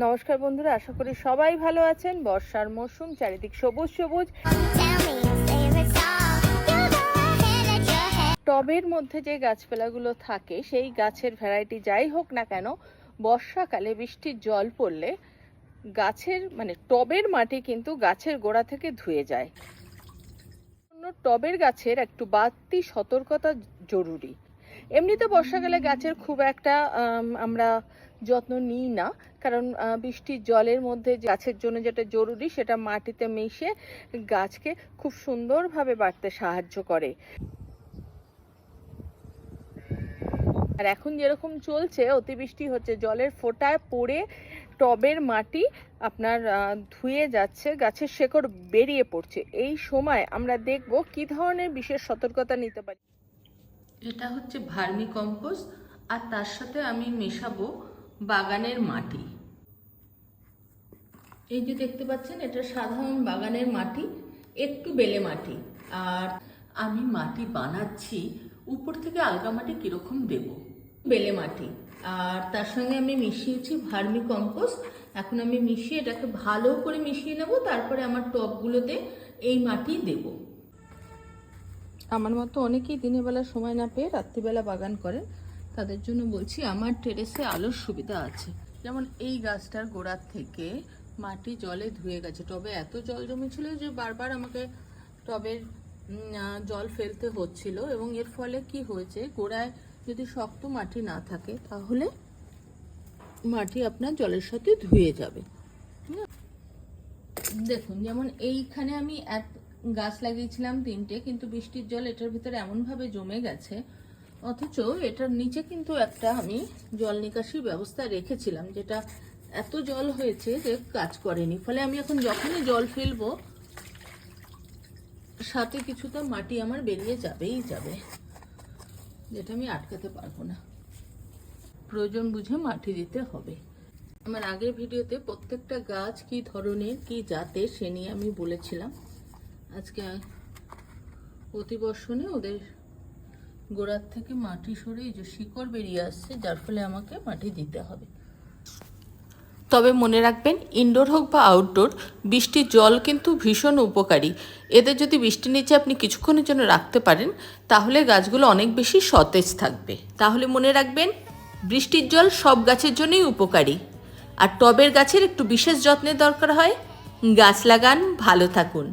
নমস্কার বন্ধুরা, আশা করি সবাই ভালো আছেন। বর্ষার মৌসুম, চারিদিক সবুজ সবুজ। টবের মধ্যে যে গাছপালাগুলো থাকে সেই গাছের ভ্যারাইটি যাই হোক না কেন, বর্ষাকালে বৃষ্টির জল পড়লে গাছের টবের মাটি কিন্তু গাছের গোড়া থেকে ধুয়ে যায়। টবের গাছের একটু বাড়তি সতর্কতা জরুরি। এমনিতে বর্ষাকালে গাছের খুব একটা আমরা যত্ন নিই না, কারণ বৃষ্টির জলের মধ্যে গাছের জন্য যেটা জরুরি সেটা মাটিতে মিশে গাছকে খুব সুন্দরভাবে বাড়তে সাহায্য করে। আর এখন যেরকম চলছে, অতিবৃষ্টি হচ্ছে, জলের ফোঁটায় পড়ে টবের মাটি আপনার ধুয়ে যাচ্ছে, গাছের শেকড় বেরিয়ে পড়ছে। এই সময় আমরা দেখব কি ধরনের বিশেষ সতর্কতা নিতে পারি। এটা হচ্ছে ভার্মি কম্পোস্ট, আর তার সাথে আমি মেশাবো বাগানের মাটি। এই যে দেখতে পাচ্ছেন, এটা সাধারণ বাগানের মাটি, একটু বেলে মাটি। আর আমি মাটি বানাচ্ছি, উপর থেকে আলগা মাটি কিরকম দেব, বেলে মাটি, আর তার সঙ্গে আমি মিশিয়েছি ভার্মি কম্পোস্ট। এখন আমি মিশিয়ে এটাকে ভালো করে মিশিয়ে নেব, তারপরে আমার টবগুলোতে এই মাটি দেব। আমার মতো অনেকেই দিনের বেলা সময় না পেয়ে রাত্রিবেলা বাগান করেন, তাদের জন্য বলছি আমার টেরেসে আলোর সুবিধা আছে। যেমন এই গাছটার গোড়ার থেকে মাটি জলে ধুয়ে গেছে। টবে এত জল জমেছিল যে বারবার আমাকে টবের জল ফেলতে হচ্ছিল, এবং এর ফলে কি হয়েছে, গোড়ায় যদি শক্ত মাটি না থাকে তাহলে মাটি আপনার জলের সাথে ধুয়ে যাবে। দেখুন, যেমন এইখানে আমি গাছ লাগিয়েছিলাম 3টে, কিন্তু বৃষ্টির জল এটার ভিতরে এমনভাবে জমে গেছে, অথচ এটার নিচে কিন্তু একটা আমি জল নিকাশির ব্যবস্থা রেখেছিলাম, যেটা এত জল হয়েছে যে কাজ করেনি। ফলে আমি এখন যখনই জল ফেলবো সাথে কিছুটা মাটি আমার বেরিয়ে যাবেই যাবে, যেটা আমি আটকাতে পারবো না। প্রয়োজন বুঝে মাটি দিতে হবে। আমার আগের ভিডিওতে প্রত্যেকটা গাছ কি ধরনের কি জাতের সে নিয়ে আমি বলেছিলাম। আজকে প্রতিবর্ষণে ওদের গোড়ার থেকে মাটি সরে এই যে শিকড় বেরিয়ে আসছে, যার ফলে আমাকে মাটি দিতে হবে। তবে মনে রাখবেন, ইনডোর হোক বা আউটডোর, বৃষ্টির জল কিন্তু ভীষণ উপকারী। এদের যদি বৃষ্টির নিচে আপনি কিছুক্ষণের জন্য রাখতে পারেন, তাহলে গাছগুলো অনেক বেশি সতেজ থাকবে। তাহলে মনে রাখবেন, বৃষ্টির জল সব গাছের জন্যই উপকারী। আর টবের গাছের একটু বিশেষ যত্নের দরকার হয়। গাছ লাগান, ভালো থাকুন।